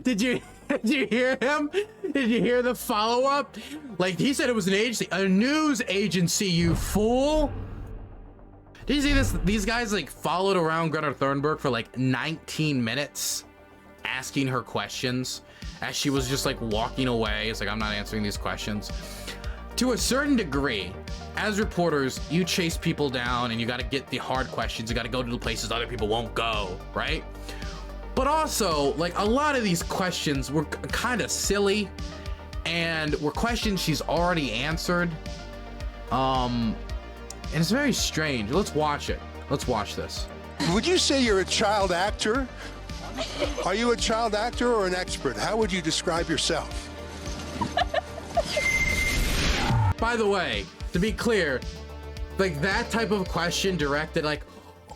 Did you hear him? Did you hear the follow-up? Like, he said it was an agency, a news agency, you fool. Did you see this? These guys like followed around Greta Thunberg for like 19 minutes asking her questions as she was just like walking away. It's like, I'm not answering these questions. To a certain degree, as reporters, you chase people down and you got to get the hard questions. You got to go to the places other people won't go, right? But also, like, a lot of these questions were kind of silly and were questions she's already answered. And it's very strange. Let's watch it. Let's watch this. Would you say you're a child actor? Are you a child actor or an expert? How would you describe yourself? By the way, to be clear, like that type of question directed, like,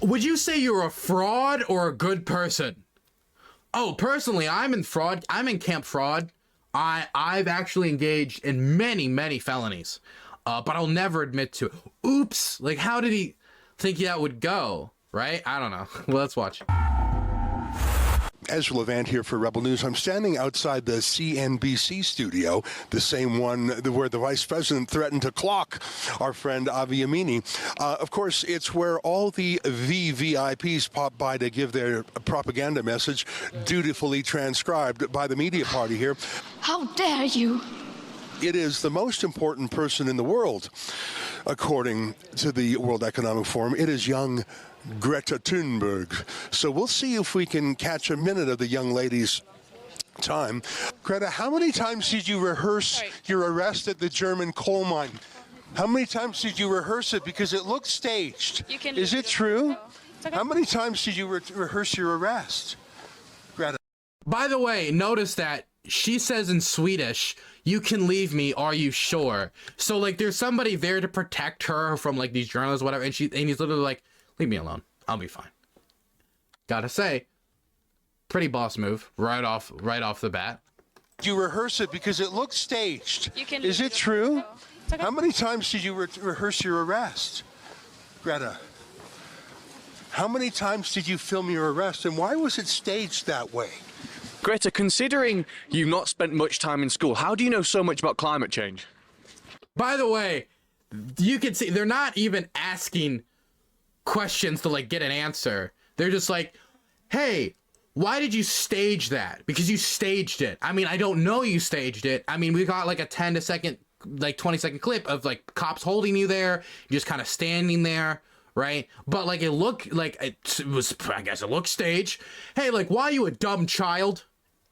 would you say you're a fraud or a good person? Oh, personally, I'm in fraud. I'm in camp fraud. I've actually engaged in many felonies, but I'll never admit to it. Oops. Like, how did he think that would go? Right? I don't know. Well, let's watch. Ezra Levant here for Rebel News. I'm standing outside the CNBC studio, the same one where the vice president threatened to clock our friend Avi Yamini. Of course, it's where all the VVIPs pop by to give their propaganda message, dutifully transcribed by the media party here. How dare you? It is the most important person in the world, according to the World Economic Forum. It is young Greta Thunberg. So we'll see if we can catch a minute of the young lady's time. Greta, how many times did you rehearse your arrest at the German coal mine? How many times did you rehearse it? Because it looked staged. Is it true? Okay. How many times did you rehearse your arrest, Greta? By the way, notice that she says in Swedish, "You can leave me, are you sure?" So like there's somebody there to protect her from like these journalists, whatever, and he's literally like, "Leave me alone. I'll be fine." Gotta say, pretty boss move right off the bat. You rehearse it because it looked staged. Is it true? Okay. How many times did you rehearse your arrest, Greta? How many times did you film your arrest, and why was it staged that way? Greta, considering you've not spent much time in school, how do you know so much about climate change? By the way, you can see they're not even asking questions to like get an answer. They're just like, "Hey, why did you stage that?" Because you staged it. I mean, I don't know you staged it. I mean, we got like a 20-second clip of like cops holding you there, just kind of standing there, right? But like it looked like it was, I guess it looked staged. Hey, like, why are you a dumb child?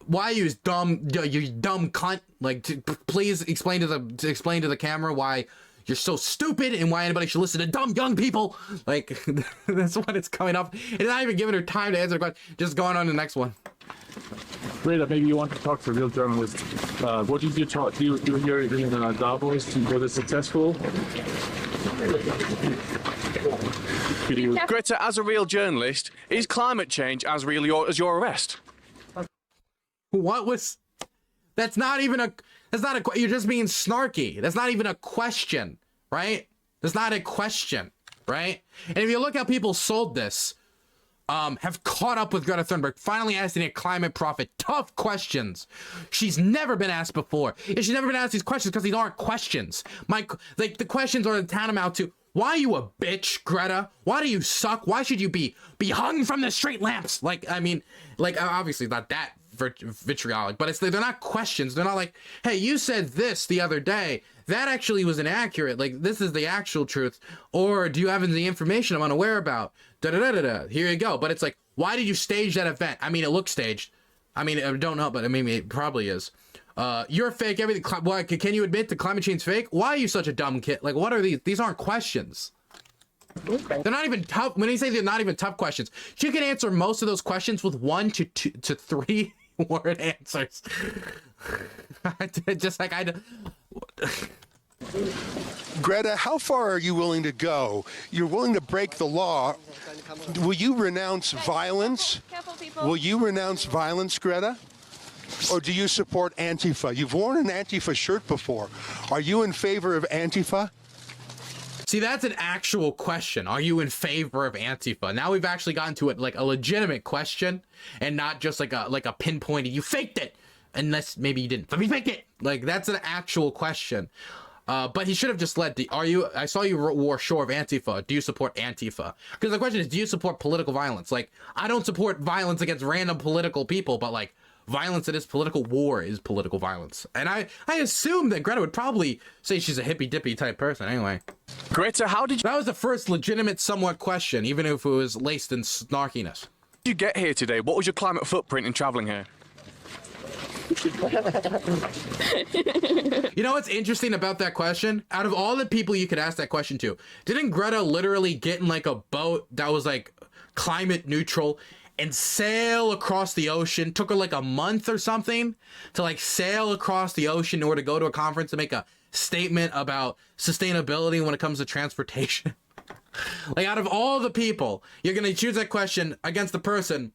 Why are you dumb, you dumb cunt? Like, please explain to the camera why you're so stupid and why anybody should listen to dumb young people. Like, that's what it's coming up. It's not even giving her time to answer the question. Just going on to the next one. Greta, maybe you want to talk to a real journalist. What did you talk? Do you hear in Davos? Was it successful? Greta, as a real journalist, is climate change as real as your arrest? What was? That's not even a. That's not a. You're just being snarky. That's not even a question, right? That's not a question, right? And if you look how people sold this, have caught up with Greta Thunberg, finally asking a climate prophet tough questions she's never been asked before. And she's never been asked these questions because these aren't questions. Like the questions are tantamount to, why are you a bitch, Greta? Why do you suck? Why should you be hung from the street lamps? Like, I mean, like, obviously not that vitriolic, but they're not questions. They're not like, hey, you said this the other day. That actually was inaccurate. Like, this is the actual truth. Or do you have any information I'm unaware about? Da-da-da-da-da. Here you go. But it's like, why did you stage that event? I mean, it looks staged. I mean, I don't know, but I mean, it probably is. You're fake. Everything. What, can you admit that climate change is fake? Why are you such a dumb kid? Like, what are these? These aren't questions. Okay. They're not even tough. When you say they're not even tough questions, she can answer most of those questions with 1 to 2 to 3 word answers. Just like I. Greta, how far are you willing to go? You're willing to break the law. Will you renounce violence? Will you renounce violence, Greta? Or do you support Antifa? You've worn an Antifa shirt before. Are you in favor of Antifa? See, that's an actual question. Are you in favor of Antifa? Now we've actually gotten to it like a legitimate question and not just like a pinpointed, you faked it. Unless maybe you didn't. But he faked it. Like, that's an actual question. But he should have just led the, I saw you wore shore of Antifa. Do you support Antifa? Because the question is, do you support political violence? Like, I don't support violence against random political people, but like, violence that is political war is political violence. And I assume that Greta would probably say she's a hippy dippy type person anyway. Greta, how did That was the first legitimate somewhat question, even if it was laced in snarkiness. you get here today? What was your climate footprint in traveling here? You know what's interesting about that question? Out of all the people you could ask that question to, didn't Greta literally get in like a boat that was like climate neutral and sail across the ocean? Took her like a month or something to like sail across the ocean in order to go to a conference and make a statement about sustainability when it comes to transportation. Like, out of all the people, you're gonna choose that question against the person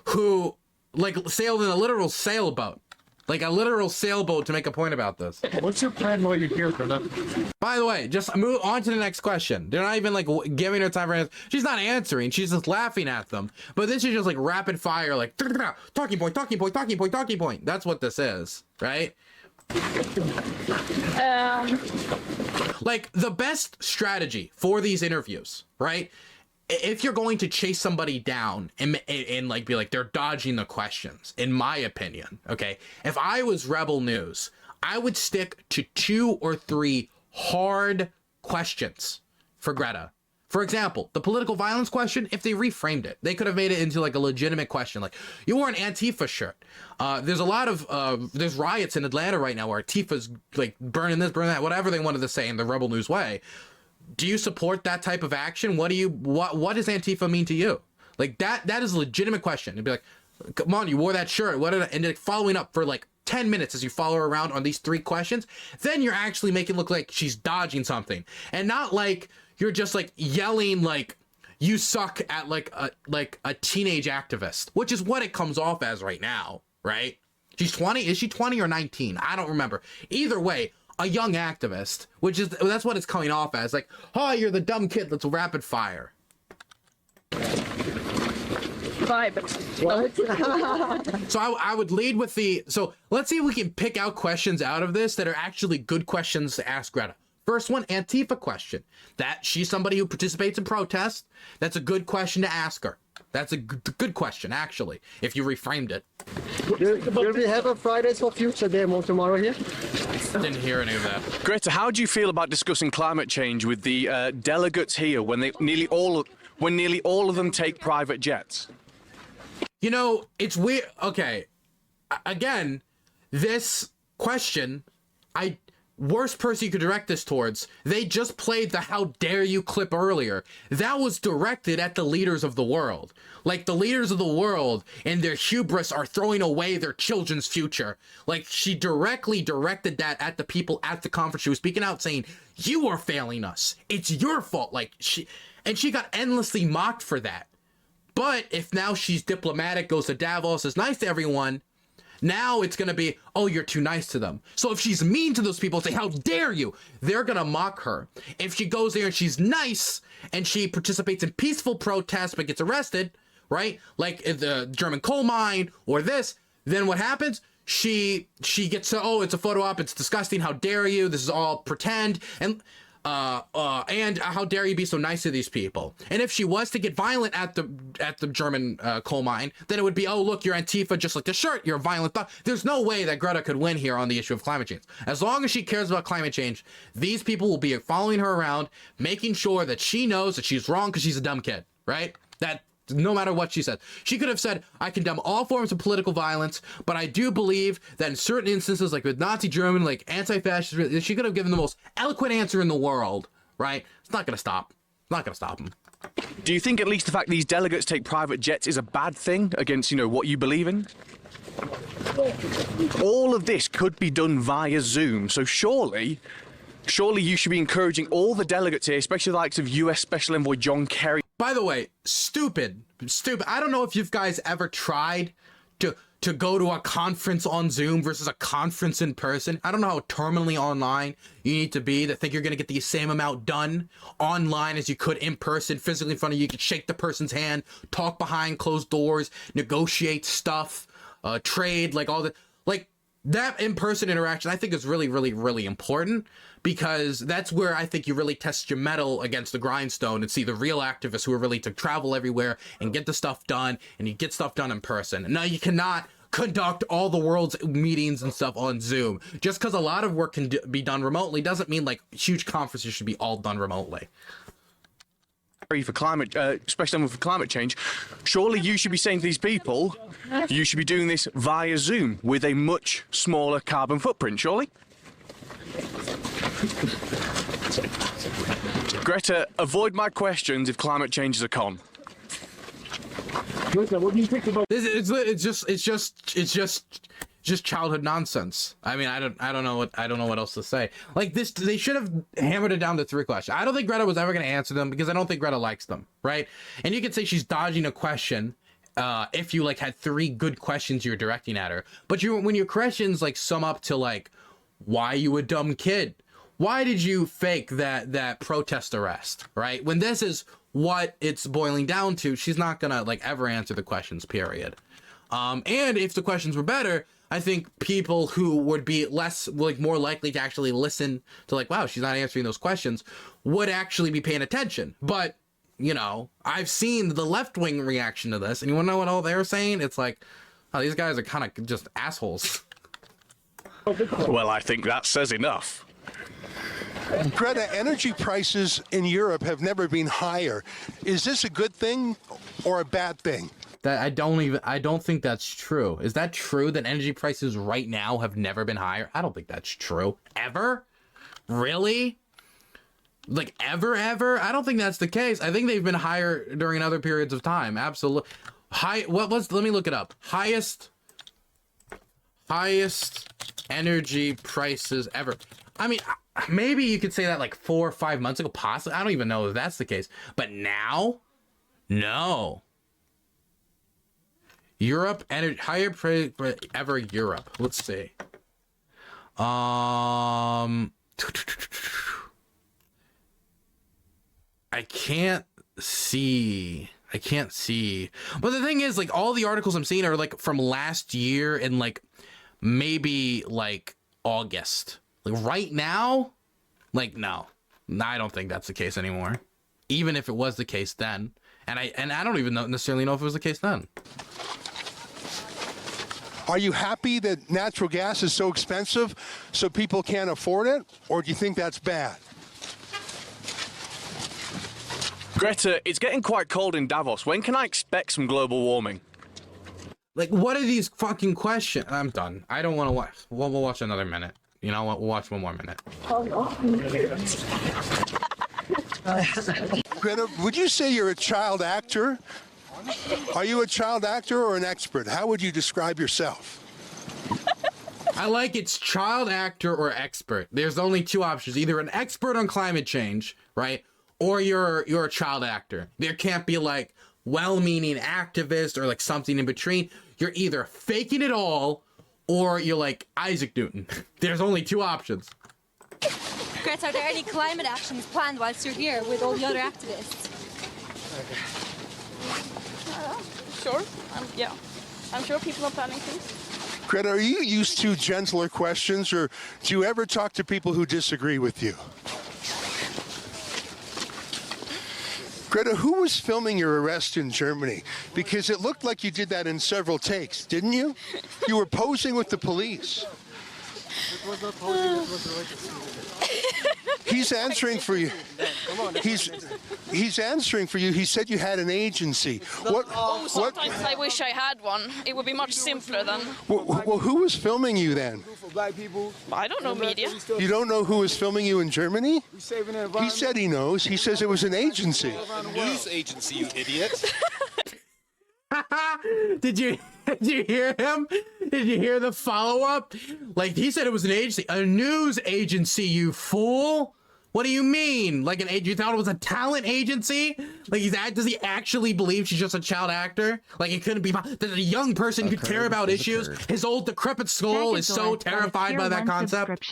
who like sailed in a literal sailboat. Like a literal sailboat to make a point about this. What's your plan while you're here, Greta? By the way, just move on to the next question. They're not even like giving her time for answers. She's not answering. She's just laughing at them. But this is just like rapid fire, like talking point, talking point, talking point, talking point. That's what this is, right? Like, the best strategy for these interviews, right? If you're going to chase somebody down and like be like they're dodging the questions, in my opinion, okay, if I was Rebel News, I would stick to 2 or 3 hard questions for Greta. For example, the political violence question, if they reframed it, they could have made it into like a legitimate question. Like, you wore an Antifa shirt. There's a lot of, there's riots in Atlanta right now where Antifa's like burning this, burning that, whatever they wanted to say in the Rebel News way. Do you support that type of action? What does Antifa mean to you? Like, that is a legitimate question. It'd be like, come on, you wore that shirt. And like following up for like 10 minutes as you follow her around on these 3 questions, then you're actually making it look like she's dodging something. And not like you're just like yelling like you suck at like a teenage activist, which is what it comes off as right now, right? She's 20. Is she 20 or 19? I don't remember. Either way, a young activist, that's what it's coming off as. Like, oh, you're the dumb kid that's rapid fire. So I would lead with so let's see if we can pick out questions out of this that are actually good questions to ask Greta. First one, Antifa question. That she's somebody who participates in protests. That's a good question to ask her. That's a good question, actually, if you reframed it. Will we have a Fridays for Future demo tomorrow here? Didn't hear any of that. Greta, how do you feel about discussing climate change with the delegates here when nearly all of them take private jets? You know, it's weird. Okay, again, this question, worst person you could direct this towards, they just played the how dare you clip earlier. That was directed at the leaders of the world. Like, the leaders of the world and their hubris are throwing away their children's future. Like, she directly directed that at the people at the conference. She was speaking out saying, you are failing us. It's your fault. Like, she got endlessly mocked for that. But if now she's diplomatic, goes to Davos, is nice to everyone, now it's going to be, oh, you're too nice to them. So if she's mean to those people, say, how dare you? They're going to mock her. If she goes there and she's nice and she participates in peaceful protests but gets arrested, right? Like the German coal mine or this, then what happens? She gets to, oh, it's a photo op. It's disgusting. How dare you? This is all pretend. And how dare you be so nice to these people? And if she was to get violent at the German coal mine, then it would be, oh, look, you're Antifa, just like the shirt, you're a violent thought. There's no way that Greta could win here on the issue of climate change. As long as she cares about climate change, these people will be following her around, making sure that she knows that she's wrong because she's a dumb kid, right? That no matter what she said. She could have said, I condemn all forms of political violence, but I do believe that in certain instances, like with Nazi Germany, like anti-fascist, she could have given the most eloquent answer in the world, right? It's not going to stop. It's not going to stop him. Do you think at least the fact these delegates take private jets is a bad thing against, what you believe in? All of this could be done via Zoom, so surely you should be encouraging all the delegates here, especially the likes of US Special Envoy John Kerry. By the way, stupid. I don't know if you guys ever tried to go to a conference on Zoom versus a conference in person. I don't know how terminally online you need to be to think you're going to get the same amount done online as you could in person, physically in front of you. You could shake the person's hand, talk behind closed doors, negotiate stuff, trade, like all the, like that in-person interaction, I think is really, really, really important, because that's where I think you really test your mettle against the grindstone and see the real activists who are really to travel everywhere and get the stuff done, and you get stuff done in person. Now, you cannot conduct all the world's meetings and stuff on Zoom. Just because a lot of work can be done remotely doesn't mean like huge conferences should be all done remotely. For climate, especially for climate change, surely you should be saying to these people, you should be doing this via Zoom with a much smaller carbon footprint, surely? Greta, avoid my questions if climate change is a con. Greta, what do you think about It's just childhood nonsense. I mean, I don't know what else to say. Like this, they should have hammered it down to 3 questions. I don't think Greta was ever going to answer them because I don't think Greta likes them, right? And you could say she's dodging a question if you like had 3 good questions you're directing at her. But when your questions like sum up to like, why you a dumb kid? Why did you fake that protest arrest, right? When this is what it's boiling down to, she's not gonna like ever answer the questions, period. And if the questions were better, I think people who would be more likely to actually listen to like, wow, she's not answering those questions, would actually be paying attention. But, you know, I've seen the left-wing reaction to this, and you wanna know what all they're saying? It's like, oh, these guys are kind of just assholes. Well, I think that says enough. Greta, energy prices in Europe have never been higher. Is this a good thing or a bad thing? That I don't think that's true. Is that true that energy prices right now have never been higher? I don't think that's true. Ever? Really? Like ever? I don't think that's the case. I think they've been higher during other periods of time. Absolutely. Let me look it up. Highest energy prices ever. I mean, maybe you could say that like 4 or 5 months ago, possibly. I don't even know if that's the case. But now? No. Europe, higher price ever Europe. Let's see. I can't see. But the thing is, like, all the articles I'm seeing are like from last year and like maybe like August. Like right now, like no, I don't think that's the case anymore. Even if it was the case then, and I don't even necessarily know if it was the case then. Are you happy that natural gas is so expensive so people can't afford it, or do you think that's bad? Greta, it's getting quite cold in Davos. When can I expect some global warming? Like, what are these fucking questions? I'm done. I don't want to watch. We'll watch another minute. You know what? We'll watch 1 more minute. Greta, would you say you're a child actor? Are you a child actor or an expert? How would you describe yourself? I like it's child actor or expert. There's only 2 options. Either an expert on climate change, right? Or you're a child actor. There can't be like well-meaning activist or like something in between. You're either faking it all or you're like Isaac Newton. There's only 2 options. Greta, are there any climate actions planned whilst you're here with all the other activists? Sure. Yeah. I'm sure people are planning things. Greta, are you used to gentler questions, or do you ever talk to people who disagree with you? Greta, who was filming your arrest in Germany? Because it looked like you did that in several takes, didn't you? You were posing with the police. It was not posing, it was right. He's answering for you. He's answering for you. He said you had an agency. Sometimes I wish I had one. It would be much simpler than... Well, who was filming you then? I don't know, media. You don't know who was filming you in Germany? He said he knows. He says it was an agency. News agency, you idiot. Did you hear him? Did you hear the follow-up? Like, he said it was an agency, a news agency, you fool. What do you mean? Like an you thought it was a talent agency? Like does he actually believe she's just a child actor? Like it couldn't be that a young person could care about issues. His old decrepit soul is so terrified by that concept.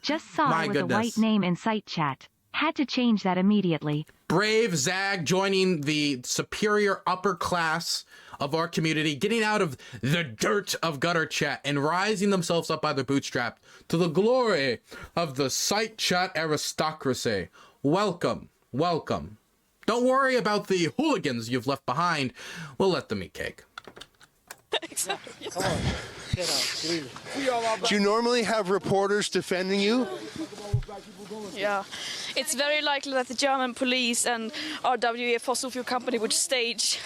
Just saw My with goodness. a white name in site chat. Had to change that immediately. Brave Zag joining the superior upper class of our community, getting out of the dirt of gutter chat and rising themselves up by their bootstrap to the glory of the site chat aristocracy. Welcome, welcome. Don't worry about the hooligans you've left behind. We'll let them eat cake. Exactly. Come on. Get out, please. Do you normally have reporters defending you? Yeah. It's very likely that the German police and RWE fossil fuel company would stage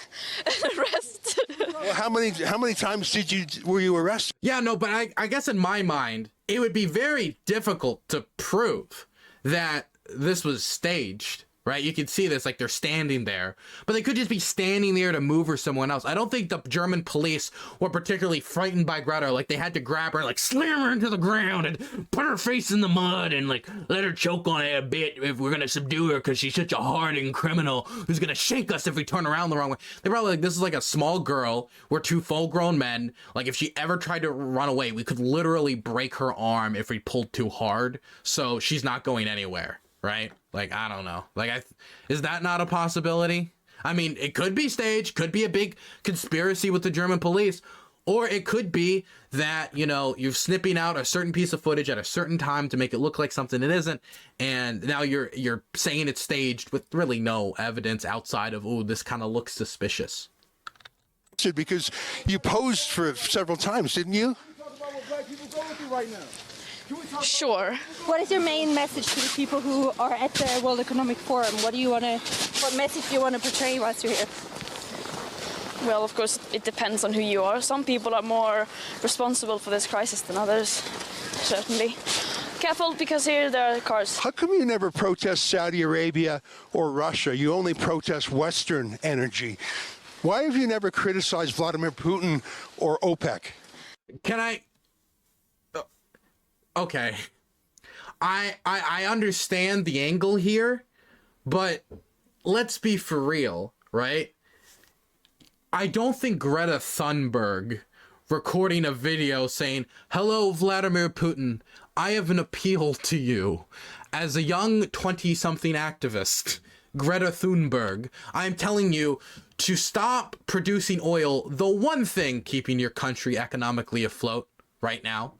an arrest. Well, how many times were you arrested? Yeah, no, but I guess in my mind, it would be very difficult to prove that this was staged, right? You can see this, like they're standing there, but they could just be standing there to move her someone else. I don't think the German police were particularly frightened by Greta. Like they had to grab her, like slam her into the ground and put her face in the mud and like let her choke on it a bit if we're gonna subdue her because she's such a hardened criminal who's gonna shank us if we turn around the wrong way. They probably like, this is like a small girl. We're two full-grown men. Like if she ever tried to run away, we could literally break her arm if we pulled too hard. So she's not going anywhere. Right? Like, I don't know. Like, is that not a possibility? I mean, it could be staged, could be a big conspiracy with the German police, or it could be that, you know, you're snipping out a certain piece of footage at a certain time to make it look like something it isn't, and now you're saying it's staged with really no evidence outside of, oh, this kind of looks suspicious. Because you posed for several times, didn't you? Sure. What is your main message to the people who are at the World Economic Forum? What message do you want to portray whilst you're here? Well, of course, it depends on who you are. Some people are more responsible for this crisis than others, certainly. Careful, because here there are cars. How come you never protest Saudi Arabia or Russia? You only protest Western energy. Why have you never criticized Vladimir Putin or OPEC? Can I... Okay, I understand the angle here, but let's be for real, right? I don't think Greta Thunberg recording a video saying, "Hello, Vladimir Putin, I have an appeal to you. As a young 20-something activist, Greta Thunberg, I'm telling you to stop producing oil, the one thing keeping your country economically afloat right now.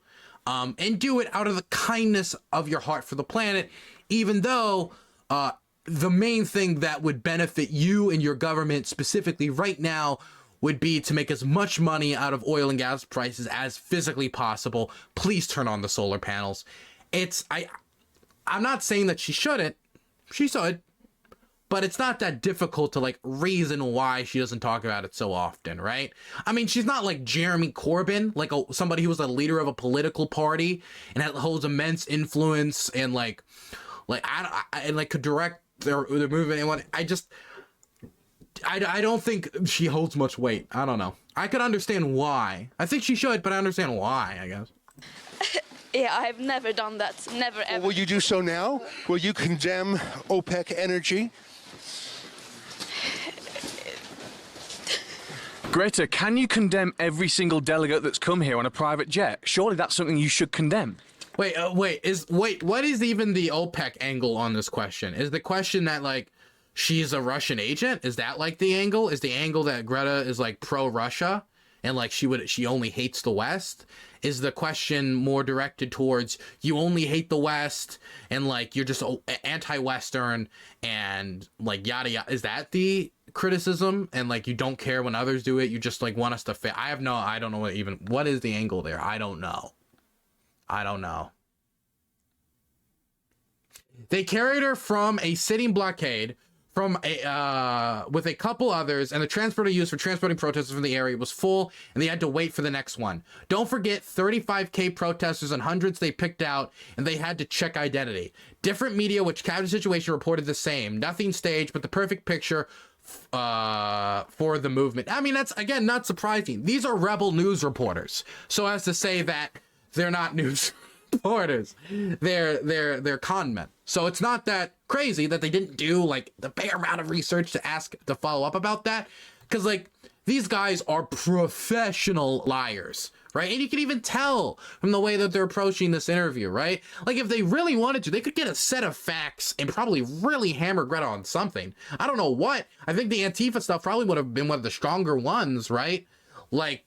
And do it out of the kindness of your heart for the planet, even though the main thing that would benefit you and your government specifically right now would be to make as much money out of oil and gas prices as physically possible. Please turn on the solar panels." I'm not saying that she shouldn't. She should. But it's not that difficult to like reason why she doesn't talk about it so often, right? I mean, she's not like Jeremy Corbyn, like somebody who was a leader of a political party and holds immense influence and like could direct their movement. And I don't think she holds much weight. I don't know. I could understand why. I think she should, but I understand why, I guess. Yeah, I've never done that. Never, ever. Well, will you do so now? Will you condemn OPEC energy? Greta, can you condemn every single delegate that's come here on a private jet? Surely that's something you should condemn. Wait, what is even the OPEC angle on this question? Is the question that like she's a Russian agent? Is that like the angle? Is the angle that Greta is like pro-Russia and like she only hates the West? Is the question more directed towards you only hate the West and like you're just anti-Western and like yada yada? Is that the criticism? And like you don't care when others do it, you just like want us to fail? I don't know what is the angle there. I don't know. They carried her from a sitting blockade with a couple others, and the transporter used for transporting protesters from the area was full, and they had to wait for the next one. Don't forget 35K protesters and hundreds they picked out, and they had to check identity. Different media which captured the situation reported the same. Nothing staged, but the perfect picture for the movement. I mean, that's again not surprising. These are rebel news reporters, so as to say that they're not news supporters. They're con men. So it's not that crazy that they didn't do like the fair amount of research to follow up about that. Because like these guys are professional liars, right? And you can even tell from the way that they're approaching this interview, right? Like if they really wanted to, they could get a set of facts and probably really hammer Greta on something. I don't know what. I think the Antifa stuff probably would have been one of the stronger ones, right? Like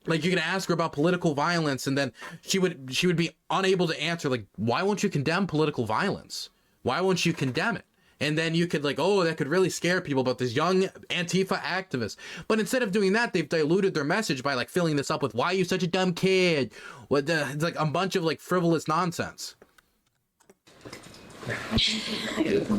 you can ask her about political violence and then she would be unable to answer, like, why won't you condemn political violence? Why won't you condemn it? And then you could like, oh, that could really scare people about this young Antifa activist. But instead of doing that, they've diluted their message by like filling this up with, why are you such a dumb kid? It's like a bunch of like frivolous nonsense.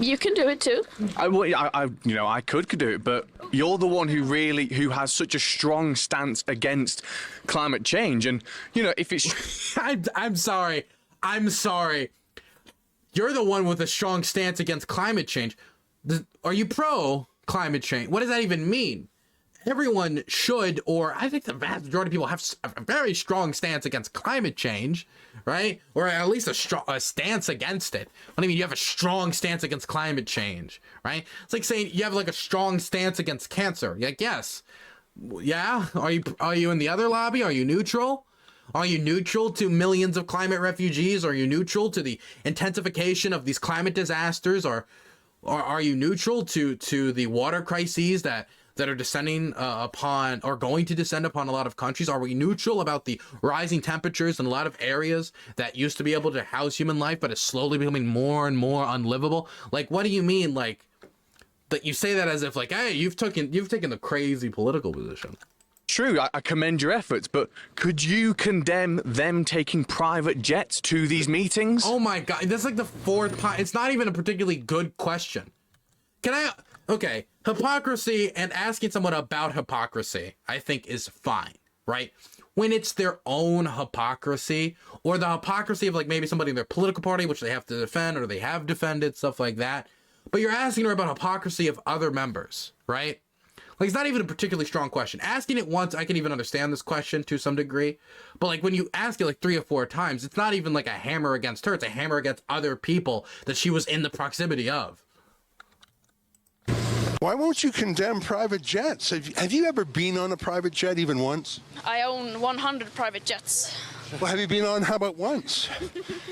You can do it too. I could do it, but you're the one who has such a strong stance against climate change, and you know if it's. I'm sorry. You're the one with a strong stance against climate change. Are you pro climate change? What does that even mean? Everyone should, or I think the vast majority of people have a very strong stance against climate change, right? Or at least a stance against it. What do you mean you have a strong stance against climate change, right? It's like saying you have like a strong stance against cancer. Like, yes. Yeah? Are you in the other lobby? Are you neutral? Are you neutral to millions of climate refugees? Are you neutral to the intensification of these climate disasters? Or are you neutral to the water crises that are descending upon, or going to descend upon a lot of countries? Are we neutral about the rising temperatures in a lot of areas that used to be able to house human life, but is slowly becoming more and more unlivable? Like, what do you mean, like, that you say that as if, like, hey, you've taken the crazy political position? True, I commend your efforts, but could you condemn them taking private jets to these meetings? Oh my God, that's like the fourth time. It's not even a particularly good question. Okay, hypocrisy and asking someone about hypocrisy, I think is fine, right? When it's their own hypocrisy, or the hypocrisy of like maybe somebody in their political party, which they have to defend, or they have defended, stuff like that. But you're asking her about hypocrisy of other members, right? Like, it's not even a particularly strong question. Asking it once, I can even understand this question to some degree. But like when you ask it like 3 or 4 times, it's not even like a hammer against her. It's a hammer against other people that she was in the proximity of. Why won't you condemn private jets? Have you ever been on a private jet even once? I own 100 private jets. Well, have you been on, how about once?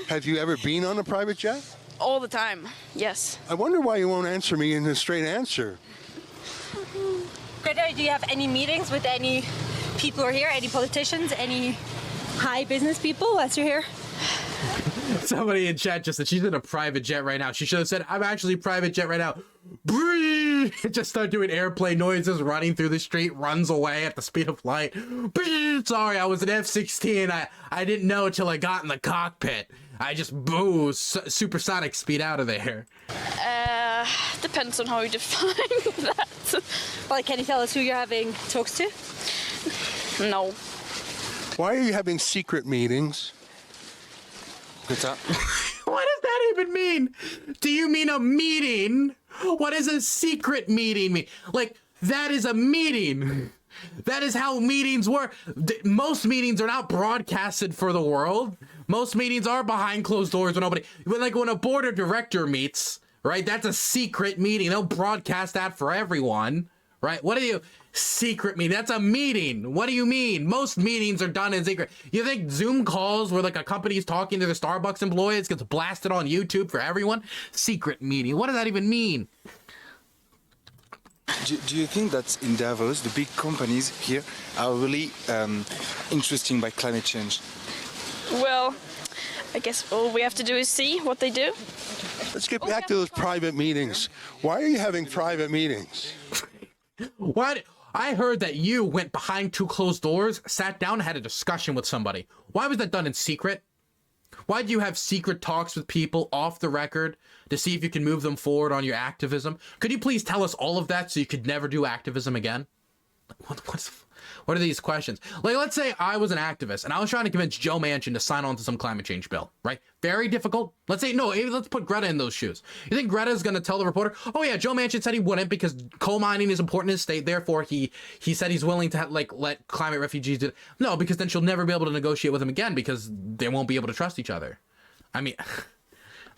Have you ever been on a private jet? All the time, yes. I wonder why you won't answer me in a straight answer. Greta, do you have any meetings with any people who are here? Any politicians? Any high business people as you're here? Somebody in chat just said she's in a private jet right now. She should have said, I'm actually private jet right now. Just start doing airplane noises, running through the street, runs away at the speed of light. Sorry, I was an F-16. I didn't know until I got in the cockpit. I just supersonic speed out of there. Depends on how you define that. Well, can you tell us who you're having talks to? No. Why are you having secret meetings? Greta. What does that even mean? Do you mean a meeting? What does a secret meeting mean? Like, that is a meeting. That is how meetings work. Most meetings are not broadcasted for the world. Most meetings are behind closed doors when nobody, like when a board of director meets, right? That's a secret meeting. They'll broadcast that for everyone, right? What do you, secret meeting? That's a meeting. What do you mean? Most meetings are done in secret. You think Zoom calls where like a company's talking to the Starbucks employees gets blasted on YouTube for everyone? Secret meeting. What does that even mean? Do you think that in Davos, the big companies here are really interested by climate change? Well, I guess all we have to do is see what they do. Let's get back to those private meetings. Why are you having private meetings? What? I heard that you went behind 2 closed doors, sat down, and had a discussion with somebody. Why was that done in secret? Why do you have secret talks with people off the record to see if you can move them forward on your activism? Could you please tell us all of that so you could never do activism again? What are these questions? Like, let's say I was an activist and I was trying to convince Joe Manchin to sign on to some climate change bill, right? Very difficult. Let's say, no, let's put Greta in those shoes. You think Greta is going to tell the reporter, oh yeah, Joe Manchin said he wouldn't because coal mining is important in his state. Therefore, he said he's willing to let climate refugees do it. No, because then she'll never be able to negotiate with him again because they won't be able to trust each other. I mean,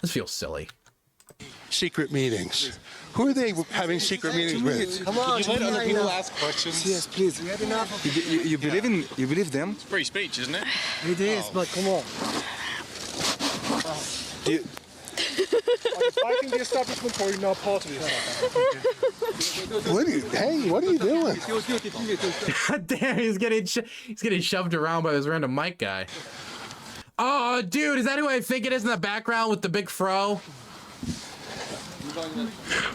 this feels silly. Secret meetings. Who are they having secret meetings with? Come on, Let other people ask questions. Yes, please. You believe them? It's free speech, isn't it? It is, but come on. Do you, Fighting the establishment, or you're not part of it? hey, what are you doing? Damn, he's getting shoved around by this random mic guy. Oh, dude, is that who I think it is in the background with the big fro?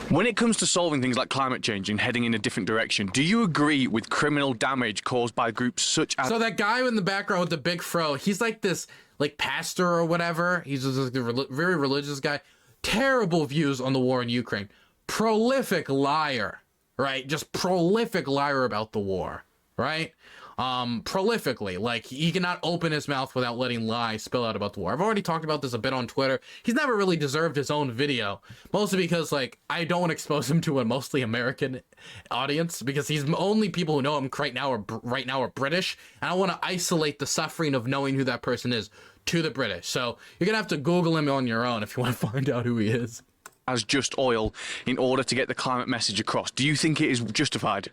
When it comes to solving things like climate change and heading in a different direction, do you agree with criminal damage caused by groups such as... So that guy in the background with the big fro, he's like this, like, pastor or whatever. He's just like a very religious guy. Terrible views on the war in Ukraine. Prolific liar, right? Just prolific liar about the war, right? Prolifically, like, he cannot open his mouth without letting lies spill out about the war. I've already talked about this a bit on Twitter. He's never really deserved his own video, mostly because, like, I don't want to expose him to a mostly American audience, because he's only people who know him right now are British, and I want to isolate the suffering of knowing who that person is to the British. So you're gonna have to Google him on your own if you want to find out who he is. As just oil in order to get the climate message across. Do you think it is justified?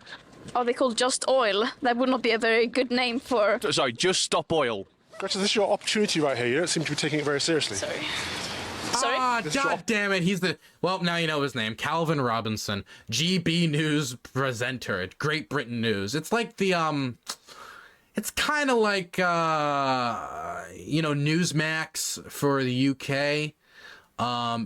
Are they called Just Oil? That would not be a very good name for... Sorry, just stop oil. Greta, this is your opportunity right here. You don't seem to be taking it very seriously. Sorry. Ah, God damn it. He's the... Well, now you know his name. Calvin Robinson. GB News presenter at Great Britain News. It's like the, It's kind of like, you know, Newsmax for the UK.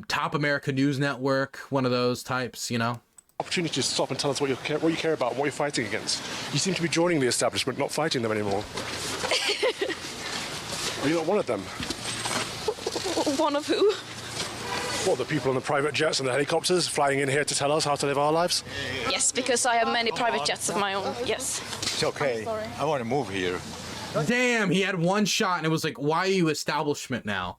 Top America News Network. One of those types, you know. Opportunity to stop and tell us what you care about and what you're fighting against. You seem to be joining the establishment, not fighting them anymore. Are you not one of them? One of who? What, the people on the private jets and the helicopters flying in here to tell us how to live our lives? Yes, because I have many private jets of my own, yes. It's okay. I want to move here. Damn, he had one shot and it was like, why are you establishment now?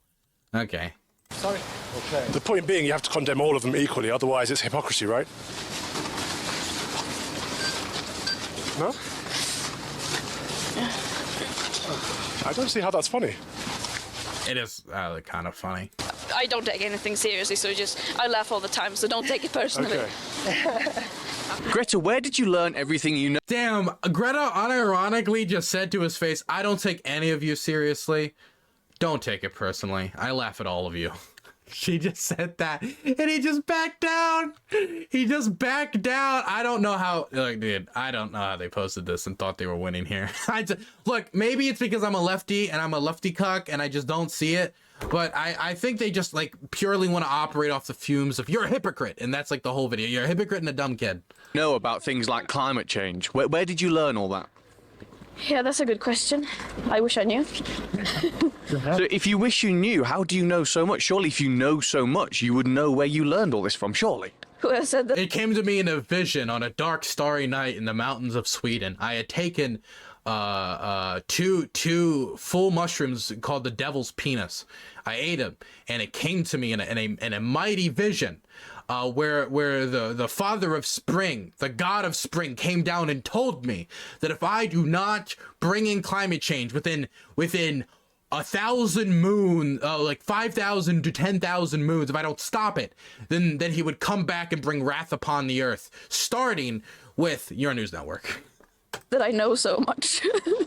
Okay. Sorry. Okay. The point being, you have to condemn all of them equally, otherwise it's hypocrisy, right? No? I don't see how that's funny. It is kind of funny. I don't take anything seriously, so I laugh all the time, so don't take it personally. Okay. Greta, where did you learn everything you know? Damn, Greta unironically just said to his face, I don't take any of you seriously. Don't take it personally. I laugh at all of you. She just said that, and he just backed down. He just backed down. I don't know how, like, dude, I don't know how they posted this and thought they were winning here. Look, maybe it's because I'm a lefty and I'm a lefty cuck and I just don't see it. But I think they just, like, purely want to operate off the fumes of you're a hypocrite. And that's, like, the whole video. You're a hypocrite and a dumb kid. Know about things like climate change. Where did you learn all that? Yeah, that's a good question. I wish I knew. So if you wish you knew, how do you know so much? Surely if you know so much, you would know where you learned all this from, surely. Who has said that? It came to me in a vision on a dark, starry night in the mountains of Sweden. I had taken two full mushrooms called the devil's penis. I ate them, and it came to me in a mighty vision. Where the father of spring, the god of spring, came down and told me that if I do not bring in climate change within 1,000 moon, like 5,000 to 10,000 moons, if I don't stop it, then he would come back and bring wrath upon the earth, starting with your news network. That I know so much.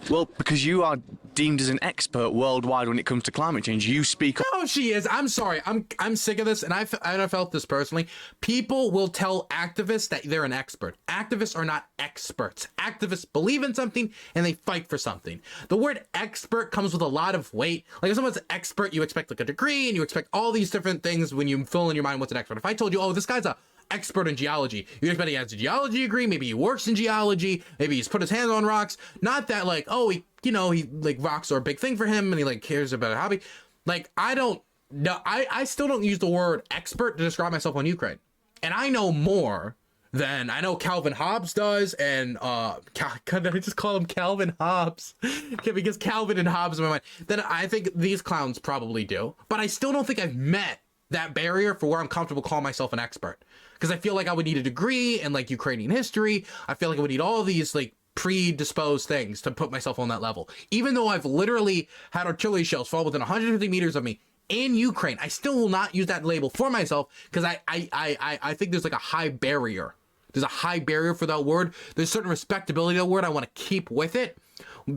Well, because you are deemed as an expert worldwide when it comes to climate change. You speak... No, she is. I'm sorry. I'm sick of this, and I felt this personally. People will tell activists that they're an expert. Activists are not experts. Activists believe in something, and they fight for something. The word expert comes with a lot of weight. Like, if someone's an expert, you expect, like, a degree, and you expect all these different things when you fill in your mind what's an expert. If I told you, oh, this guy's a expert in geology, you expect he has a geology degree, maybe he works in geology, maybe he's put his hands on rocks. Not that, like, oh, he like, rocks are a big thing for him and he, like, cares about a hobby. Like, I don't know. I still don't use the word expert to describe myself on Ukraine. And I know more than I know Calvin Hobbes does, and can I just call him Calvin Hobbes? Okay, because Calvin and Hobbes in my mind, then I think these clowns probably do. But I still don't think I've met that barrier for where I'm comfortable calling myself an expert. Because I feel like I would need a degree in like Ukrainian history. I feel like I would need all of these like predisposed things to put myself on that level. Even though I've literally had artillery shells fall within 150 meters of me in Ukraine, I still will not use that label for myself because I think there's like a high barrier. There's a high barrier for that word. There's certain respectability of the word I want to keep with it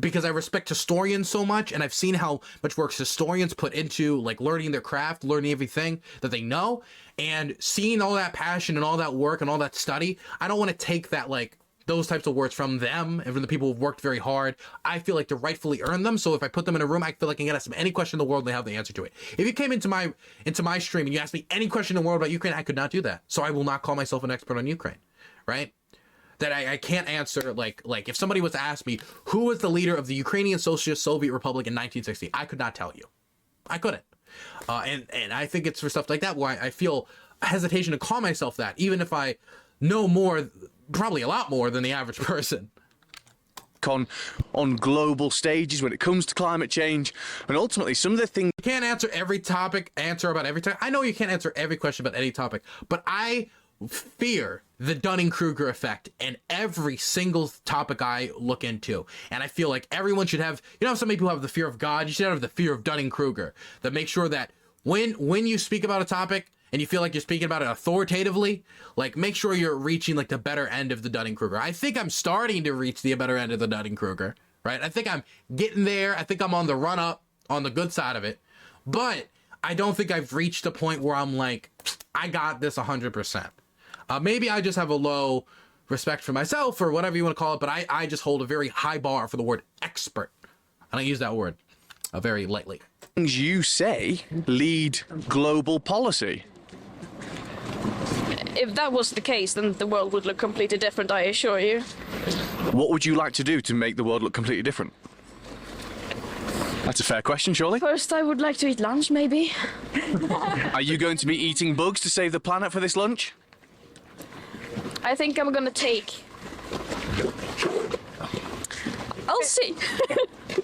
because I respect historians so much, and I've seen how much work historians put into like learning their craft, learning everything that they know, and seeing all that passion and all that work and all that study. I don't want to take that like those types of words from them and from the people who've worked very hard. I feel like to rightfully earn them. So if I put them in a room, I feel like I can ask them any question in the world and they have the answer to it. If you came into my stream and you asked me any question in the world about Ukraine, I could not do that. So I will not call myself an expert on Ukraine, right? That I can't answer like if somebody was to ask me who was the leader of the Ukrainian Socialist Soviet Republic in 1960, I could not tell you. I couldn't. And I think it's for stuff like that where I feel hesitation to call myself that, even if I know more, probably a lot more than the average person. On global stages when it comes to climate change, and ultimately some of the things you can't answer every topic, answer about every topic. I know you can't answer every question about any topic, but I fear the Dunning-Kruger effect in every single topic I look into. And I feel like everyone should have, you know, some people have the fear of God, you should have the fear of Dunning-Kruger, that make sure that when you speak about a topic and you feel like you're speaking about it authoritatively, like make sure you're reaching like the better end of the Dunning-Kruger. I think I'm starting to reach the better end of the Dunning-Kruger, right? I think I'm getting there. I think I'm on the run up, on the good side of it, but I don't think I've reached a point where I'm like, I got this 100%. Maybe I just have a low respect for myself or whatever you want to call it, but I just hold a very high bar for the word expert. I don't use that word very lightly. Things you say lead global policy. If that was the case, then the world would look completely different, I assure you. What would you like to do to make the world look completely different? That's a fair question, surely. First, I would like to eat lunch, maybe. Are you going to be eating bugs to save the planet for this lunch? I think I'm gonna take... I'll see.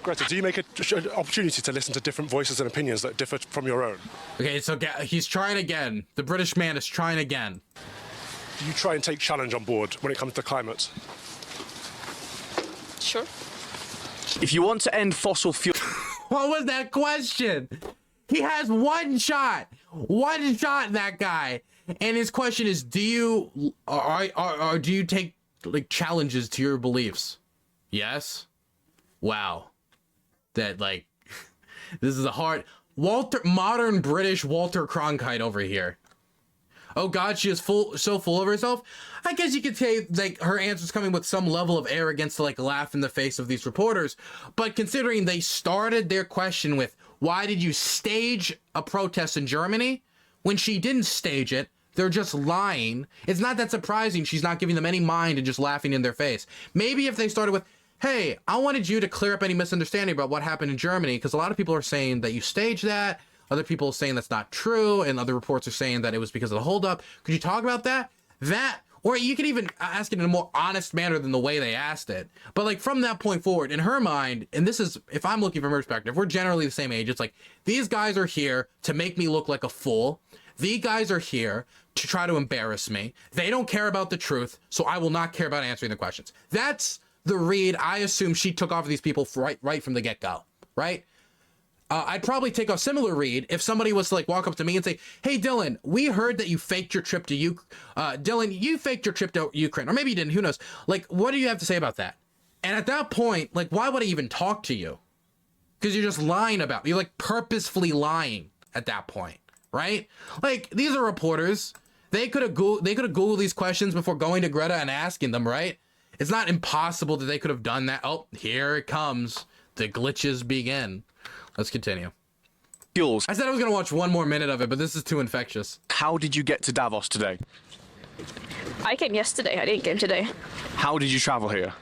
Greta, do you make an opportunity to listen to different voices and opinions that differ from your own? Okay, so he's trying again. The British man is trying again. Do you try and take challenge on board when it comes to climate? Sure. If you want to end fossil fuel... What was that question? He has one shot, that guy. And his question is, do you take like challenges to your beliefs? Yes. Wow. That like, this is a hard modern British Walter Cronkite over here. Oh God, she is so full of herself. I guess you could say like her answer's coming with some level of arrogance to like laugh in the face of these reporters. But considering they started their question with, why did you stage a protest in Germany? When she didn't stage it, they're just lying. It's not that surprising she's not giving them any mind and just laughing in their face. Maybe if they started with, hey, I wanted you to clear up any misunderstanding about what happened in Germany, because a lot of people are saying that you staged that. Other people are saying that's not true, and other reports are saying that it was because of the holdup. Could you talk about that? Or you could even ask it in a more honest manner than the way they asked it. But like from that point forward, in her mind, and this is, if I'm looking from her perspective, we're generally the same age. It's like, these guys are here to make me look like a fool. These guys are here to try to embarrass me. They don't care about the truth, so I will not care about answering the questions. That's the read I assume she took off of these people right from the get-go, right? I'd probably take a similar read if somebody was to like walk up to me and say, hey, Dylan, we heard that you faked your trip to Dylan, you faked your trip to Ukraine, or maybe you didn't, who knows? Like, what do you have to say about that? And at that point, like, why would I even talk to you? Because you're just lying about me. You're like purposefully lying at that point, right? Like, these are reporters. They could have Googled these questions before going to Greta and asking them, right? It's not impossible that they could have done that. Oh, here it comes. The glitches begin. Let's continue. Fuels. I said I was going to watch one more minute of it, but this is too infectious. How did you get to Davos today? I came yesterday, I didn't come today. How did you travel here?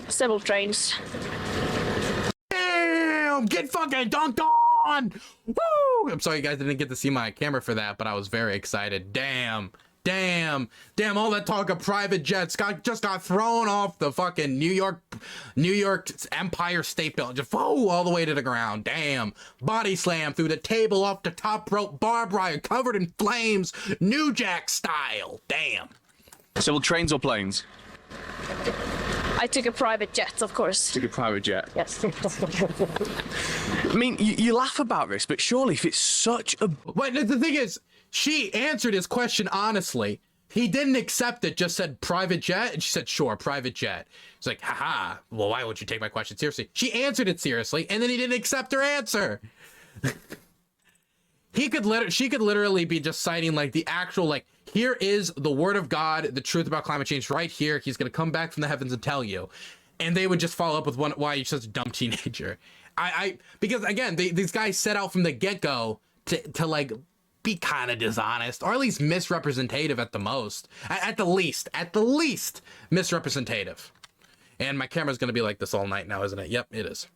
Several trains. Damn! Get fucking dunked on! Woo! I'm sorry you guys didn't get to see my camera for that, but I was very excited. Damn. Damn, all that talk of private jets just got thrown off the fucking New York Empire State Building, just all the way to the ground. Damn, body slam through the table off the top rope, barbed wire covered in flames, New Jack style. Damn. Civil trains or planes? I took a private jet, of course. Took a private jet. Yes. I mean, you laugh about this, but surely if it's such a... Wait, the thing is, she answered his question honestly. He didn't accept it, just said private jet, and she said, sure, private jet. He's like, haha, well, why won't you take my question seriously? She answered it seriously, and then he didn't accept her answer. She could literally be just citing like the actual, like, here is the word of God, the truth about climate change right here. He's going to come back from the heavens and tell you. And they would just follow up with why you're such a dumb teenager. Because again, these guys set out from the get-go to like be kind of dishonest, or at least misrepresentative at the most, at the least misrepresentative. And my camera's going to be like this all night now, isn't it? Yep, it is.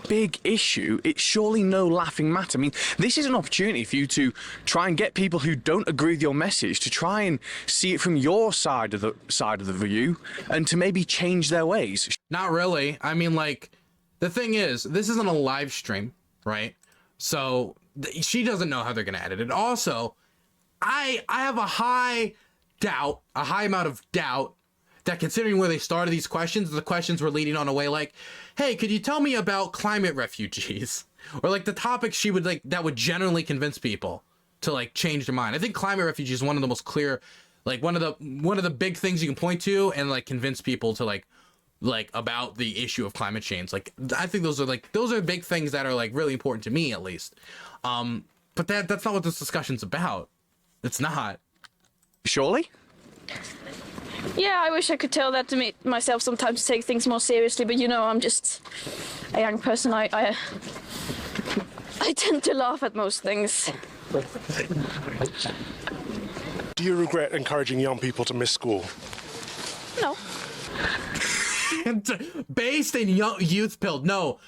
Big issue. It's surely no laughing matter. I mean, this is an opportunity for you to try and get people who don't agree with your message to try and see it from your side of the view, and to maybe change their ways. Not really. I mean, like, the thing is, this isn't a live stream, right? So she doesn't know how they're gonna edit it. Also, I have a high amount of doubt that, considering where they started these questions, the questions were leading on a way like, hey, could you tell me about climate refugees? Or like the topics she would like that would generally convince people to like change their mind. I think climate refugees is one of the most clear, like one of the big things you can point to and like convince people to like about the issue of climate change. Like, I think those are big things that are like really important to me, at least. But that's not what this discussion's about. It's not. Surely? Yeah, I wish I could tell that to myself sometimes, to take things more seriously, but you know, I'm just a young person. I tend to laugh at most things. Do you regret encouraging young people to miss school? No. Based in youth pilled. No.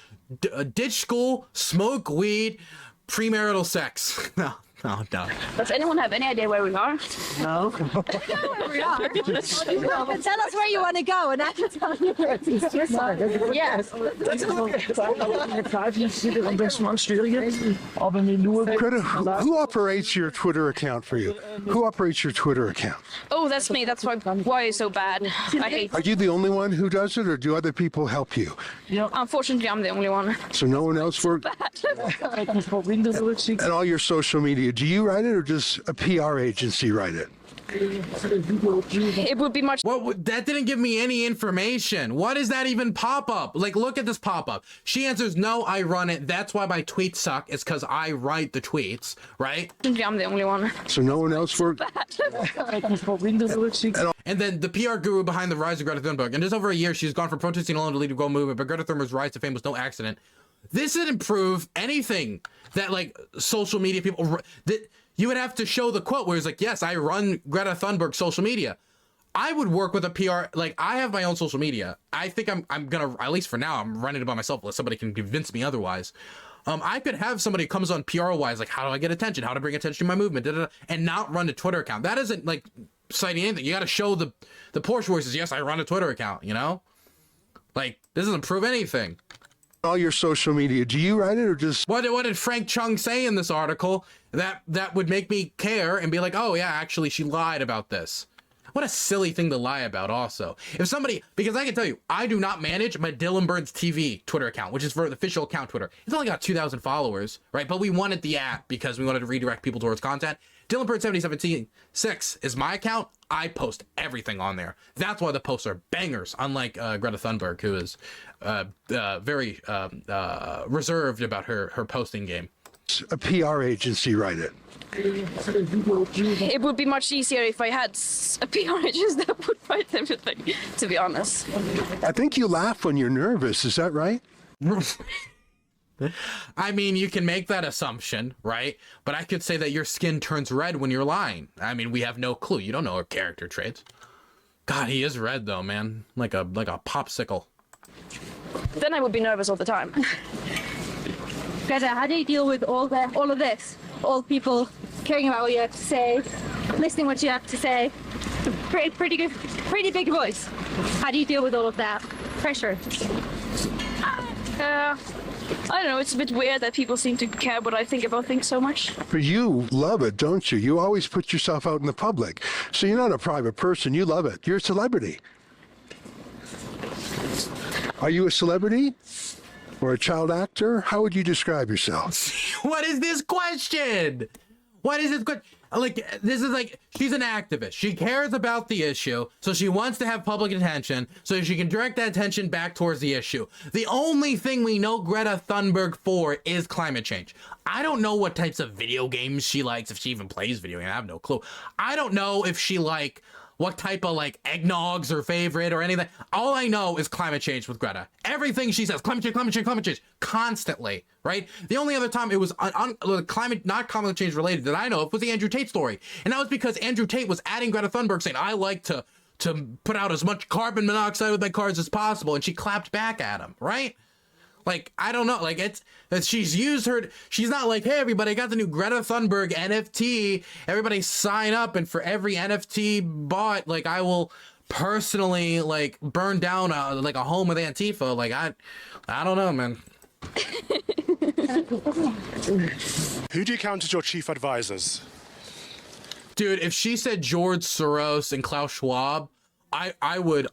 Ditch school, smoke weed, premarital sex. No. Does anyone have any idea where we are? No. Where we are. Tell us where you want to go, and I can tell you where it is. Yes. Greta, who operates your Twitter account for you? Who operates your Twitter account? Oh, that's me. That's why it's so bad. I hate. Are you the only one who does it, or do other people help you? Unfortunately, I'm the only one. So no one else works? And all your social media, do you write it, or does a PR agency write it? It would be much. What? That didn't give me any information. What is that even pop up? Like, look at this pop up. She answers, no, I run it. That's why my tweets suck. It's because I write the tweets, right? I'm the only one. So no one else works? And then the PR guru behind the rise of Greta Thunberg. In just over a year, she's gone from protesting alone to leading a global movement, but Greta Thunberg's rise to fame was no accident. This didn't prove anything that like social media people that you would have to show the quote where it's like, yes, I run Greta Thunberg social media. I would work with a PR, like I have my own social media. I think I'm gonna, at least for now, I'm running it by myself unless somebody can convince me otherwise. I could have somebody who comes on PR wise, like how do I get attention? How to bring attention to my movement, and not run a Twitter account. That isn't like citing anything. You got to show the Porsche voices. Yes, I run a Twitter account, you know, like this doesn't prove anything. All your social media, do you write it, or just what did Frank Chung say in this article that would make me care and be like, oh yeah, actually she lied about this? What a silly thing to lie about. Also, if somebody, because I can tell you, I do not manage my Dylan Burns TV Twitter account, which is for the official account Twitter. It's only got 2,000 followers, right? But we wanted the app because we wanted to redirect people towards content. Dylan Burns 7076 is my account. I post everything on there. That's why the posts are bangers, unlike Greta Thunberg, who is very reserved about her posting game. a PR agency write it? It would be much easier if I had a PR agency that would write everything, to be honest. I think you laugh when you're nervous, is that right? I mean, you can make that assumption, right? But I could say that your skin turns red when you're lying. I mean, we have no clue. You don't know her character traits. God, he is red though, man. Like a popsicle. Then I would be nervous all the time. Greta, how do you deal with all of this? All people caring about what you have to say, listening what you have to say. Pretty good, pretty big voice. How do you deal with all of that pressure? I don't know, it's a bit weird that people seem to care what I think about things so much. But you love it, don't you? You always put yourself out in the public. So you're not a private person. You love it. You're a celebrity. Are you a celebrity? Or a child actor? How would you describe yourself? What is this question? What is this question? Like, this is like, she's an activist. She cares about the issue, so she wants to have public attention so she can direct that attention back towards the issue. The only thing we know Greta Thunberg for is climate change. I don't know what types of video games she likes, if she even plays video games. I have no clue. I don't know if she what type of eggnog's her favorite or anything. All I know is climate change with Greta. Everything she says, climate change, climate change, climate change, constantly, right? The only other time it was climate, not climate change related that I know of was the Andrew Tate story. And that was because Andrew Tate was adding Greta Thunberg saying, I like to put out as much carbon monoxide with my cars as possible. And she clapped back at him, right? I don't know, she's used her, she's not like, hey, everybody, I got the new Greta Thunberg NFT, everybody sign up, and for every NFT bought, I will personally, burn down a home with Antifa. I don't know, man. Who do you count as your chief advisors? Dude, if she said George Soros and Klaus Schwab, I would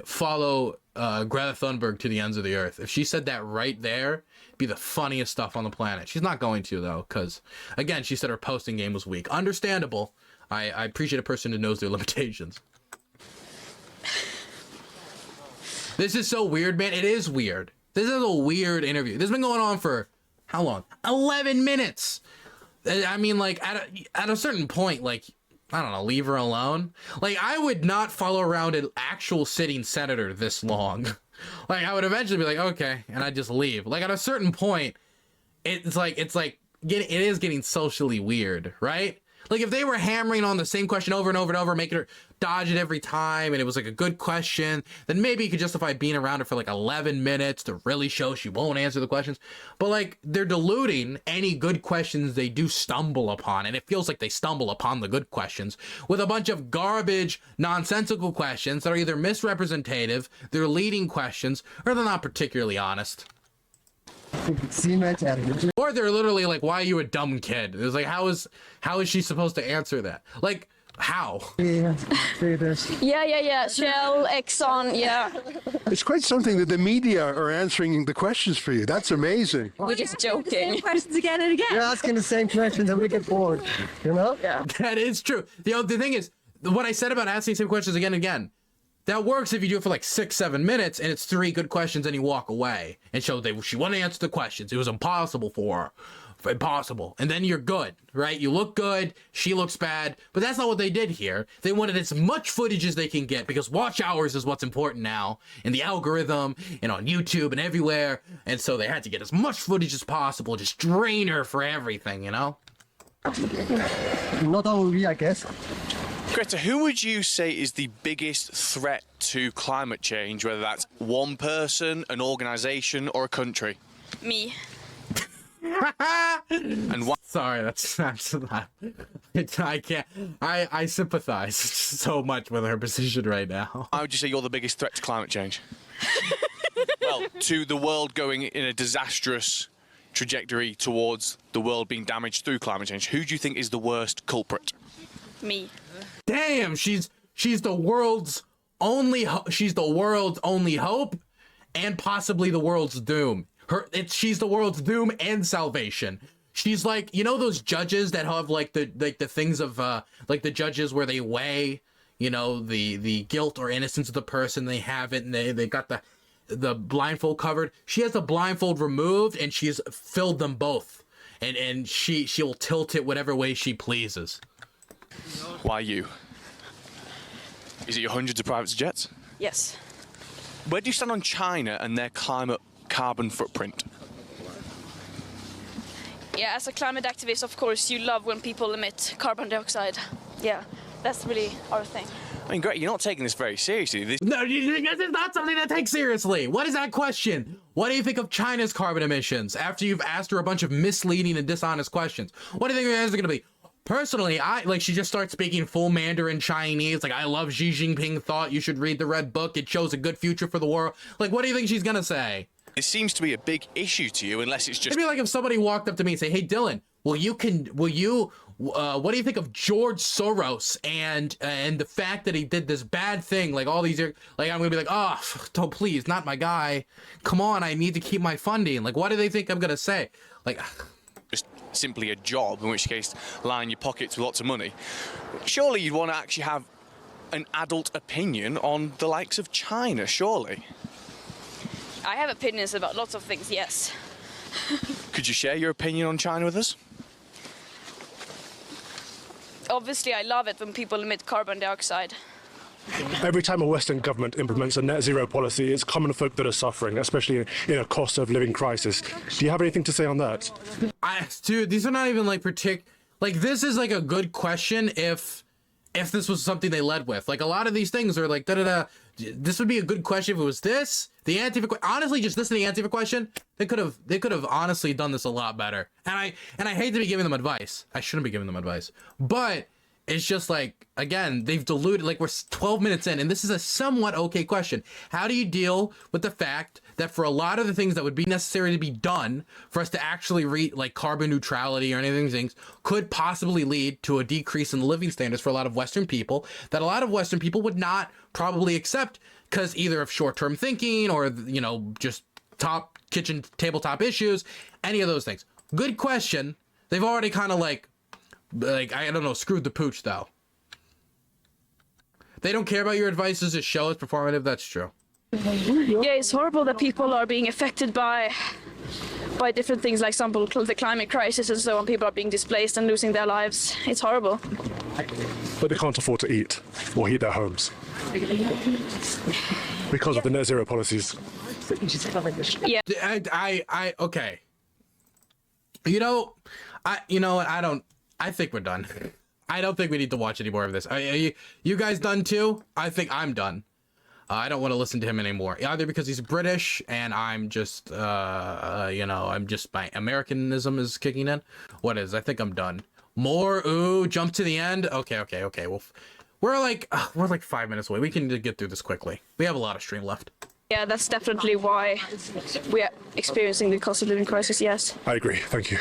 follow Greta Thunberg to the ends of the earth. If she said that right there, it'd be the funniest stuff on the planet. She's not going to, though, because, again, she said her posting game was weak. Understandable. I appreciate a person who knows their limitations. This is so weird, man. It is weird. This is a weird interview. This has been going on for, how long? 11 minutes! I mean, at a certain point, I don't know, leave her alone. I would not follow around an actual sitting senator this long. I would eventually be like, okay, and I'd just leave. At a certain point, it is getting socially weird, right? If they were hammering on the same question over and over and over, making her dodge it every time, and it was a good question, then maybe you could justify being around her for 11 minutes to really show she won't answer the questions. But they're diluting any good questions they do stumble upon, and it feels like they stumble upon the good questions with a bunch of garbage, nonsensical questions that are either misrepresentative, they're leading questions, or they're not particularly honest. Or they're literally why are you a dumb kid? It's how is she supposed to answer that? How? Yeah. Shell, Exxon, yeah. It's quite something that the media are answering the questions for you. That's amazing. We're just joking. Same questions again and again. You're asking the same questions and we get bored, Yeah. That is true. The thing is, what I said about asking the same questions again and again, that works if you do it for 6-7 minutes and it's 3 good questions and you walk away and show she wouldn't answer the questions. It was impossible for her. Impossible. And then you're good, right? You look good, she looks bad, but that's not what they did here. They wanted as much footage as they can get because watch hours is what's important now in the algorithm and on YouTube and everywhere. And so they had to get as much footage as possible, just drain her for everything, Not only, I guess. Greta, who would you say is the biggest threat to climate change, whether that's one person, an organization, or a country? Me. And why? Sorry, that's not. I can't. I sympathize so much with her position right now. How would you say you're the biggest threat to climate change? Well, to the world going in a disastrous trajectory towards the world being damaged through climate change. Who do you think is the worst culprit? Me. Damn, she's the world's only hope, and possibly the world's doom. She's the world's doom and salvation. She's those judges that have the things of the judges where they weigh, the guilt or innocence of the person. They have it and they got the blindfold covered. She has the blindfold removed and she's filled them both. And she'll tilt it whatever way she pleases. Why you? Is it your hundreds of private jets? Yes. Where do you stand on China and their carbon footprint? Yeah, as a climate activist, of course, you love when people emit carbon dioxide. Yeah, that's really our thing. I mean, Greta, you're not taking this very seriously. No, this is not something to take seriously. What is that question? What do you think of China's carbon emissions after you've asked her a bunch of misleading and dishonest questions? What do you think her answer is going to be? personally, she just starts speaking full Mandarin Chinese. Like, I love Xi Jinping thought you should read the Red Book. It shows a good future for the world. Like, what do you think she's gonna say? It seems to be a big issue to you, unless it's just... It'd be like if somebody walked up to me and say, hey, Dylan, what do you think of George Soros and the fact that he did this bad thing? Like, all these years, like, I'm gonna be like, oh, don't, please, not my guy. Come on, I need to keep my funding. Like, what do they think I'm gonna say? Like, just simply a job, in which case line your pockets with lots of money. Surely you'd want to actually have an adult opinion on the likes of China, surely. I have opinions about lots of things, yes. Could you share your opinion on China with us? Obviously, I love it when people emit carbon dioxide. Every time a Western government implements a net zero policy, it's common folk that are suffering, especially in a cost of living crisis. Do you have anything to say on that? Dude, these are not even like this is like a good question if this was something they led with. Like, a lot of these things are like this would be a good question if it was this. The Antifa, honestly, just this and the Antifa question, they could have honestly done this a lot better. And I hate to be giving them advice. I shouldn't be giving them advice. But it's just like, again, they've diluted, like, we're 12 minutes in, and this is a somewhat okay question. How do you deal with the fact that for a lot of the things that would be necessary to be done for us to actually reach, like, carbon neutrality or any of these things, could possibly lead to a decrease in the living standards for a lot of Western people that a lot of Western people would not probably accept because either of short-term thinking or, you know, just tabletop issues, any of those things. Good question. They've already kind of like, I don't know, screwed the pooch, though. They don't care about your advice. Does it show it's performative? That's true. Yeah, it's horrible that people are being affected by different things, like example, the climate crisis and so on. People are being displaced and losing their lives. It's horrible. But they can't afford to eat or heat their homes because of the net zero policies. Yeah. Okay. I think we're done. I don't think we need to watch any more of this. You guys done too? I think I'm done. I don't want to listen to him anymore. Either because he's British and I'm just, my Americanism is kicking in. What is? I think I'm done. More? Ooh, jump to the end. Okay. Well, we're like 5 minutes away. We can get through this quickly. We have a lot of stream left. Yeah, that's definitely why we are experiencing the cost of living crisis, yes. I agree. Thank you.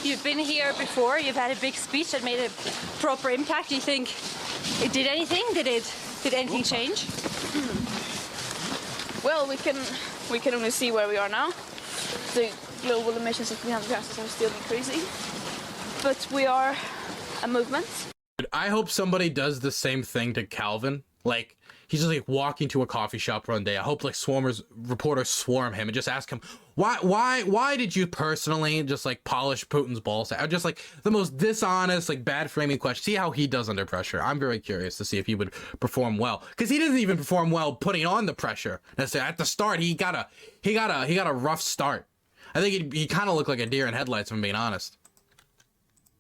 You've been here before. You've had a big speech that made a proper impact. Do you think it did anything? Did anything change? Well, we can only see where we are now. The global emissions of greenhouse gases are still decreasing, but we are a movement. I hope somebody does the same thing to Calvin. Like, he's just like walking to a coffee shop one day. I hope like reporters swarm him and just ask him, why did you personally just like polish Putin's balls? Just like the most dishonest, like bad framing question. See how he does under pressure. I'm very curious to see if he would perform well, because he doesn't even perform well putting on the pressure. At the start, he got a rough start. I think he kind of looked like a deer in headlights, if I'm being honest.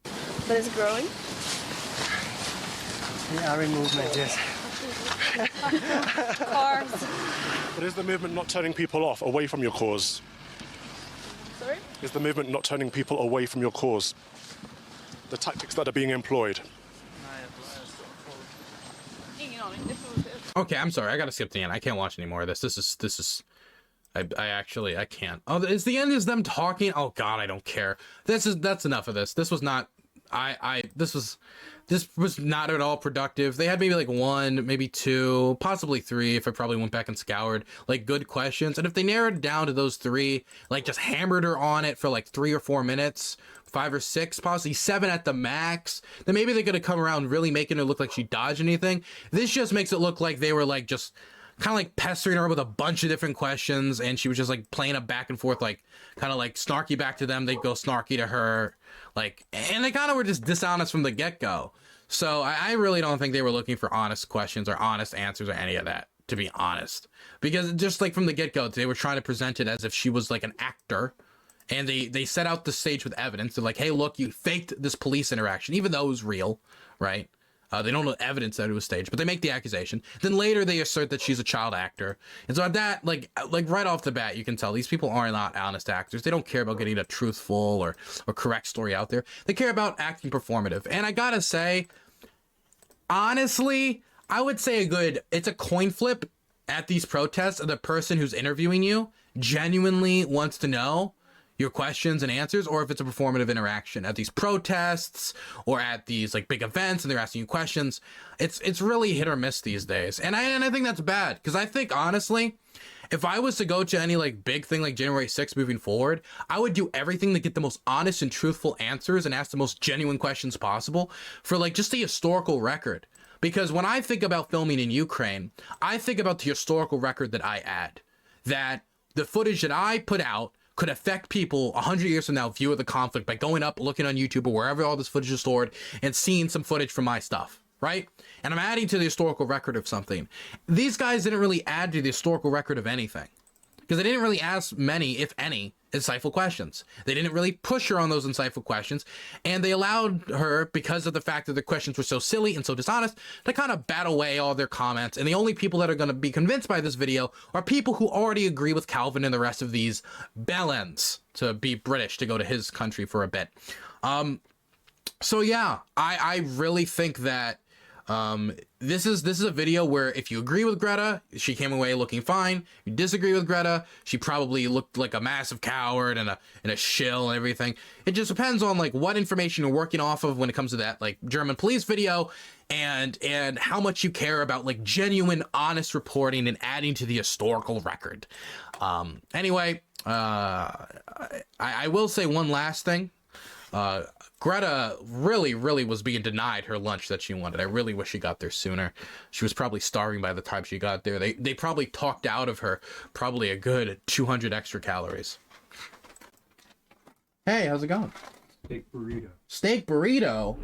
But it's growing. We are in movement, yes. Cars. But is the movement not turning people off away from your cause? Sorry? Is the movement not turning people away from your cause? The tactics that are being employed. Okay, I'm sorry. I gotta skip the end. I can't watch any more of this. This is. I can't. Oh, is the end is them talking? Oh God, I don't care. That's enough of this. This was not. This was not at all productive. They had maybe like one, maybe two, possibly three, if I probably went back and scoured, like, good questions. And if they narrowed it down to those three, like just hammered her on it for like 3 or 4 minutes, 5 or 6, possibly 7 at the max, then maybe they could have come around really making her look like she dodged anything. This just makes it look like they were like just kind of like pestering her with a bunch of different questions, and she was just like playing a back and forth, like kind of like snarky back to them, they'd go snarky to her, like, and they kind of were just dishonest from the get-go. So I really don't think they were looking for honest questions or honest answers or any of that, to be honest, because just like from the get-go, they were trying to present it as if she was like an actor, and they set out the stage with evidence. They're like, hey, look, you faked this police interaction, even though it was real, right? They don't know evidence that it was staged, but they make the accusation. Then later they assert that she's a child actor. And so at that, like right off the bat, you can tell these people are not honest actors. They don't care about getting a truthful or correct story out there. They care about acting performative. And I gotta say, honestly, I would say it's a coin flip at these protests of the person who's interviewing you genuinely wants to know your questions and answers, or if it's a performative interaction at these protests or at these like big events and they're asking you questions. It's really hit or miss these days. And I think that's bad, because I think honestly, if I was to go to any like big thing like January 6th moving forward, I would do everything to get the most honest and truthful answers and ask the most genuine questions possible for like just the historical record. Because when I think about filming in Ukraine, I think about the historical record that I add, that the footage that I put out could affect people 100 years from now view of the conflict by going up, looking on YouTube or wherever all this footage is stored and seeing some footage from my stuff, right? And I'm adding to the historical record of something. These guys didn't really add to the historical record of anything, because they didn't really ask many, if any, insightful questions. They didn't really push her on those insightful questions, and they allowed her, because of the fact that the questions were so silly and so dishonest, to kind of bat away all their comments. And the only people that are going to be convinced by this video are people who already agree with Calvin and the rest of these bellends, to be British, to go to his country for a bit. So yeah, I really think that this is a video where if you agree with Greta, she came away looking fine. You disagree with Greta, she probably looked like a massive coward and a shill and everything. It just depends on like what information you're working off of when it comes to that like German police video, and how much you care about like genuine, honest reporting and adding to the historical record. Anyway, I will say one last thing. Greta really was being denied her lunch that she wanted. I really wish she got there sooner. She was probably starving by the time she got there. They probably talked out of her probably a good 200 extra calories. Hey, how's it going? Steak burrito. Steak burrito?